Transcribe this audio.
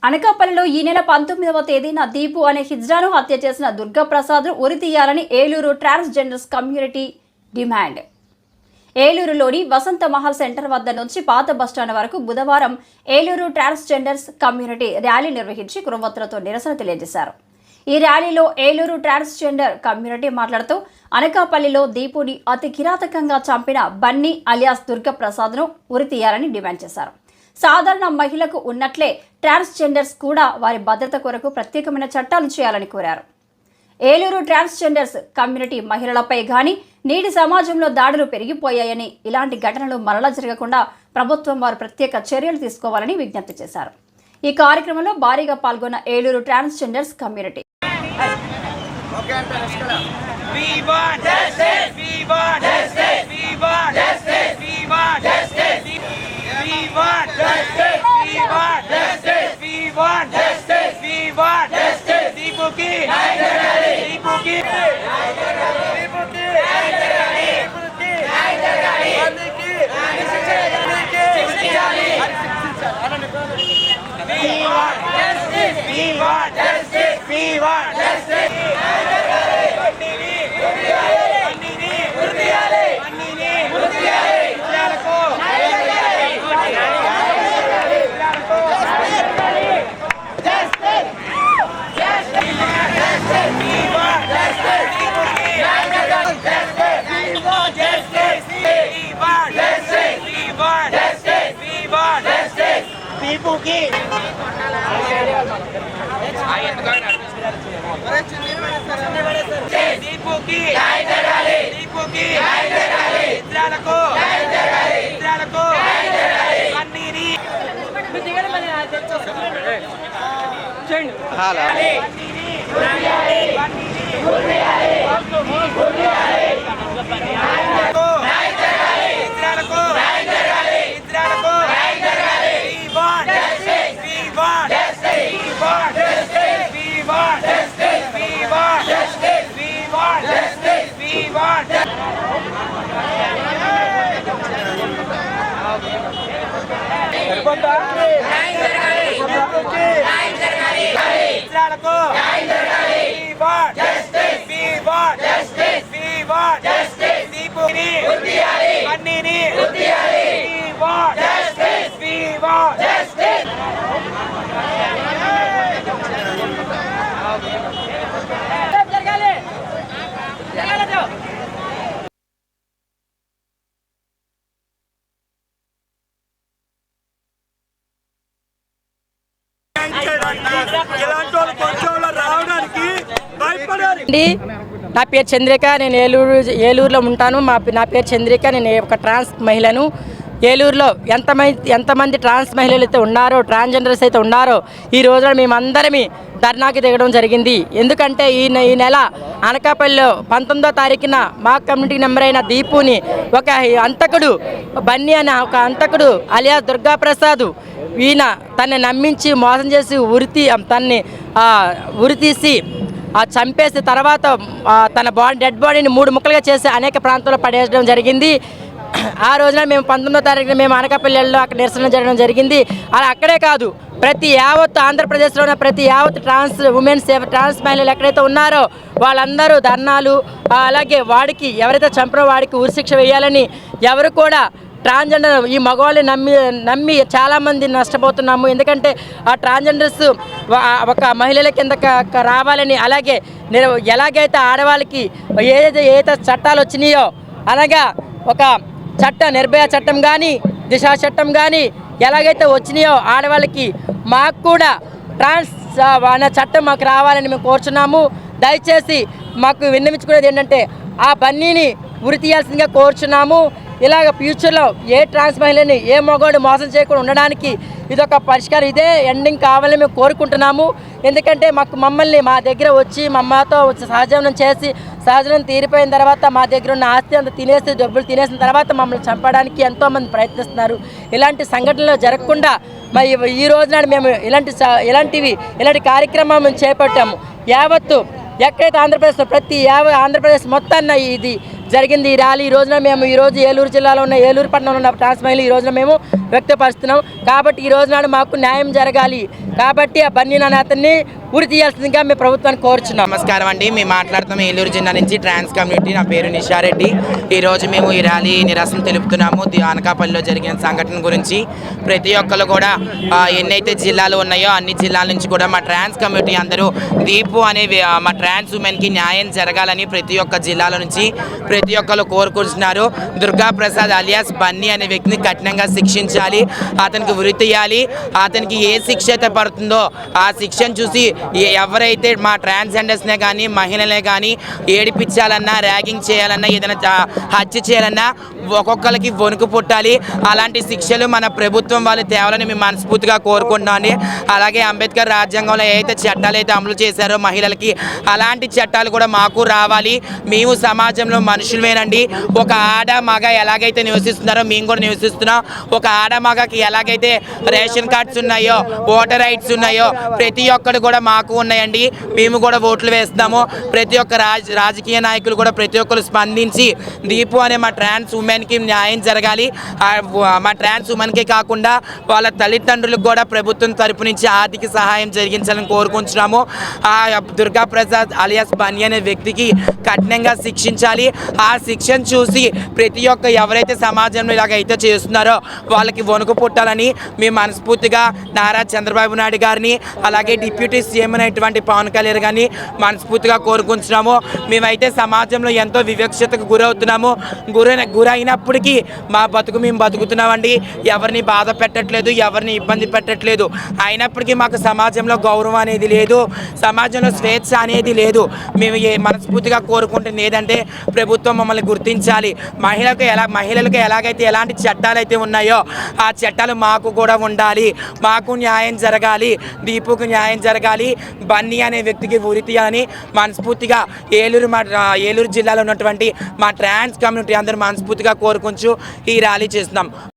అనకాపల్లిలో ఈ నెల 19వ తేదీన దీపు అనే హిజ్రాను హత్య చేసిన దుర్గాప్రసాద్ను ఉరి తీయాలని ఏలూరు ట్రాన్స్జెండర్స్ కమ్యూనిటీ డిమాండ్. ఏలూరులోని వసంత మహల్ సెంటర్ వద్ద నుంచి పాత బస్టాండ్ వరకు బుధవారం ఏలూరు ట్రాన్స్జెండర్స్ కమ్యూనిటీ ర్యాలీ నిర్వహించి కురువత్తులతో నిరసన తెలియజేశారు. ఈ ర్యాలీలో ఏలూరు ట్రాన్స్జెండర్ కమ్యూనిటీ మాట్లాడుతూ అనకాపల్లిలో దీపుని అతి కిరాతకంగా చంపిన బన్నీ అలియాస్ దుర్గాప్రసాద్ను ఉరి తీయాలని డిమాండ్ చేశారు. సాధారణ మహిళకు ఉన్నట్లే ట్రాన్స్జెండర్స్ కూడా వారి భద్రత కొరకు ప్రత్యేకమైన చట్టాలు చేయాలని కోరారు. ఏలూరు ట్రాన్స్జెండర్స్ కమ్యూనిటీ మహిళలపై గాని నేటి సమాజంలో దాడులు పెరిగిపోయాయని, ఇలాంటి ఘటనలు మరలా జరగకుండా ప్రభుత్వం వారు ప్రత్యేక చర్యలు తీసుకోవాలని విజ్ఞప్తి చేశారు. ఈ కార్యక్రమంలో భారీగా పాల్గొన్న ఏలూరు ట్రాన్స్జెండర్స్ కమ్యూనిటీ నా పేరు చంద్రిక. నేను ఏలూరులో ఉంటాను. నా పేరు చంద్రిక. నేను ఒక ట్రాన్స్ మహిళను. ఏలూరులో ఎంతమంది ట్రాన్స్ మహిళలు అయితే ఉన్నారో, ట్రాన్స్జెండర్స్ అయితే ఉన్నారో, ఈ రోజున మేమందరమీ ధర్నాకి దిగడం జరిగింది. ఎందుకంటే ఈ నెల అనకాపల్లిలో 19వ తారీఖున మా కమ్యూనిటీ మెంబర్ అయిన దీపుని ఒక అంతకుడు, బన్నీ అనే ఒక అంతకుడు అలియాస్ దుర్గాప్రసాద్, ఈయన తనని నమ్మించి మోసం చేసి ఉరితీసి చంపేసి తర్వాత తన డెడ్ బాడీని 3 ముక్కలుగా చేసి అనేక ప్రాంతాల్లో పడేయడం జరిగింది. ఆ రోజున మేము 19వ తారీఖున మేము అనకాపల్లిలో అక్కడ నిరసన జరగడం జరిగింది. అలా అక్కడే కాదు, ప్రతి యావత్ ఆంధ్రప్రదేశ్లో ఉన్న ప్రతి యావత్ ట్రాన్స్ మహిళలు ఎక్కడైతే ఉన్నారో వాళ్ళందరూ ధర్నాలు, అలాగే వాడికి ఎవరైతే చంపారో వాడికి ఉరిశిక్ష వేయాలని, ఎవరు కూడా ట్రాన్స్జెండర్ ఈ మగవాళ్ళు నమ్మి చాలామంది నష్టపోతున్నాము. ఎందుకంటే ఆ ట్రాన్స్జెండర్స్ ఒక మహిళల కింద రావాలని, అలాగే ఎలాగైతే ఆడవాళ్ళకి ఏదైతే చట్టాలు వచ్చినాయో, అనగా ఒక చట్టం, నిర్భయ చట్టం కానీ, దిశా చట్టం కానీ ఎలాగైతే వచ్చినాయో ఆడవాళ్ళకి, మాకు కూడా ట్రాన్స్ అనే చట్టం మాకు రావాలని మేము కోరుచున్నాము. దయచేసి మాకు విన్నవించుకునేది ఏంటంటే ఆ బన్నీని ఉరి తీయాల్సిందిగా కోరుచున్నాము. ఇలాగ ఫ్యూచర్లో ఏ ట్రాన్స్ మహిళని ఏ మగవాడు మోసం చేయకుండా ఉండడానికి ఇదొక పరిష్కారం, ఇదే ఎండింగ్ కావాలని మేము కోరుకుంటున్నాము. ఎందుకంటే మమ్మల్ని మా దగ్గర వచ్చి మా అమ్మతో సహజీవనం చేసి సహజీవనం తీరిపోయిన తర్వాత మా దగ్గర ఉన్న ఆస్తి అంతా తినేసి డబ్బులు తినేసిన తర్వాత మమ్మల్ని చంపడానికి ఎంతోమంది ప్రయత్నిస్తున్నారు. ఇలాంటి సంఘటనలు జరగకుండా మరి ఈ రోజున మేము ఇలాంటి కార్యక్రమం మేము చేపట్టాము. యావత్తు ఎక్కడైతే ఆంధ్రప్రదేశ్లో ఆంధ్రప్రదేశ్ మొత్తాన్ని ఇది జరిగింది ఈ ర్యాలీ. ఈ రోజున మేము ఏలూరు జిల్లాలో ఉన్న ఏలూరు పట్టణంలో ఉన్న ట్రాన్స్ మహిళలు ఈ రోజున మేము వ్యక్తపరుస్తున్నాం. కాబట్టి ఈ రోజు నాడు మాకు న్యాయం జరగాలి. కాబట్టి ఆ బన్నీ అనే అతన్ని ఉరి తీయాల్సిందిగా మేము ప్రభుత్వాన్ని కోరుచున్నాం. నమస్కారం అండి. మేము మాట్లాడుతాం ఏలూరు జిల్లా నుంచి ట్రాన్స్ కమ్యూనిటీ. నా పేరు నిషారెడ్డి. ఈరోజు మేము ఈ ర్యాలీ నిరసన తెలుపుతున్నాము. అనకాపల్లిలో జరిగిన సంఘటన గురించి ప్రతి ఒక్కరు కూడా ఎన్నైతే జిల్లాలు ఉన్నాయో అన్ని జిల్లాల నుంచి కూడా మా ట్రాన్స్ కమ్యూనిటీ అందరూ దీపు అనే మా ట్రాన్స్ ఉమెన్కి న్యాయం జరగాలని ప్రతి ఒక్క జిల్లాల నుంచి ప్రతి ఒక్కరు కోరుకుంటున్నారు. దుర్గా ప్రసాద్ అలియాస్ బన్నీ అనే వ్యక్తిని కఠినంగా శిక్షించాలి. అతనికి ఉరి తీయాలి. అతనికి ఏ శిక్ష అయితే పడుతుందో ఆ శిక్షను చూసి ఎవరైతే మా ట్రాన్స్జెండర్స్నే కానీ మహిళలే కానీ ఏడిపించాలన్నా ర్యాగింగ్ చేయాలన్నా ఏదైనా హత్య చేయాలన్నా ఒక్కొక్కరికి వణుకు పుట్టాలి. అలాంటి శిక్షలు మన ప్రభుత్వం వాళ్ళు తేవాలని మేము మనస్ఫూర్తిగా కోరుకుంటున్నాను. అలాగే అంబేద్కర్ రాజ్యాంగంలో ఏదైతే చట్టాలు అయితే అమలు చేశారో మహిళలకి అలాంటి చట్టాలు కూడా మాకు రావాలి. మేము సమాజంలో మనుషులమేనండి. ఒక ఆడ మగ ఎలాగైతే నివసిస్తున్నారో మేము కూడా నివసిస్తున్నాం. ఒక ఆడ మగకి ఎలాగైతే రేషన్ కార్డ్స్ ఉన్నాయో ఓటర్ రైట్స్ ఉన్నాయో ప్రతి ఒక్కరు కూడా మాకు ఉన్నాయండి. మేము కూడా ఓట్లు వేస్తాము. ప్రతి ఒక్క రాజకీయ నాయకులు కూడా ప్రతి ఒక్కరు స్పందించి దీపు అనే మా ట్రాన్స్ ఉమెన్కి న్యాయం జరగాలి. మా ట్రాన్స్ ఉమెన్కే కాకుండా వాళ్ళ తల్లిదండ్రులకు కూడా ప్రభుత్వం తరపు నుంచి ఆర్థిక సహాయం జరిగించాలని కోరుకుంటున్నాము. ఆ దుర్గా ప్రసాద్ అలియాస్ బన్నీ అనే వ్యక్తికి కఠినంగా శిక్షించాలి. ఆ శిక్షను చూసి ప్రతి ఒక్క ఎవరైతే సమాజంలో ఇలాగైతే చేస్తున్నారో వాళ్ళకి వణుకు పుట్టాలని మేము మనస్ఫూర్తిగా నారా చంద్రబాబు నాయుడు గారిని అలాగే డిప్యూటీ సీఎం అయినటువంటి పవన్ కళ్యాణ్ గారిని మనస్ఫూర్తిగా కోరుకుంటున్నాము. మేమైతే సమాజంలో ఎంతో వివక్షతకు గురవుతున్నాము. గురైనప్పటికీ మా బతుకు మేము బతుకుతున్నామండి. ఎవరిని బాధ పెట్టట్లేదు, ఎవరిని ఇబ్బంది పెట్టట్లేదు. అయినప్పటికీ మాకు సమాజంలో గౌరవం అనేది లేదు, సమాజంలో స్వేచ్ఛ అనేది లేదు. మేము మనస్ఫూర్తిగా కోరుకుంటుంది ఏదంటే ప్రభుత్వం మమ్మల్ని గుర్తించాలి. మహిళలకు ఎలాగైతే ఎలాంటి చట్టాలు అయితే ఉన్నాయో ఆ చట్టాలు మాకు కూడా ఉండాలి. మాకు న్యాయం జరగాలి. దీపుకు న్యాయం జరగాలి. బన్నీ అనే వ్యక్తికి ఉరి తీయాలని మనస్ఫూర్తిగా ఏలూరు జిల్లాలో ఉన్నటువంటి మా ట్రాన్స్ కమ్యూనిటీ అందరూ మనస్ఫూర్తిగా కోరుకుంటూ ఈ ర్యాలీ చేస్తున్నాం.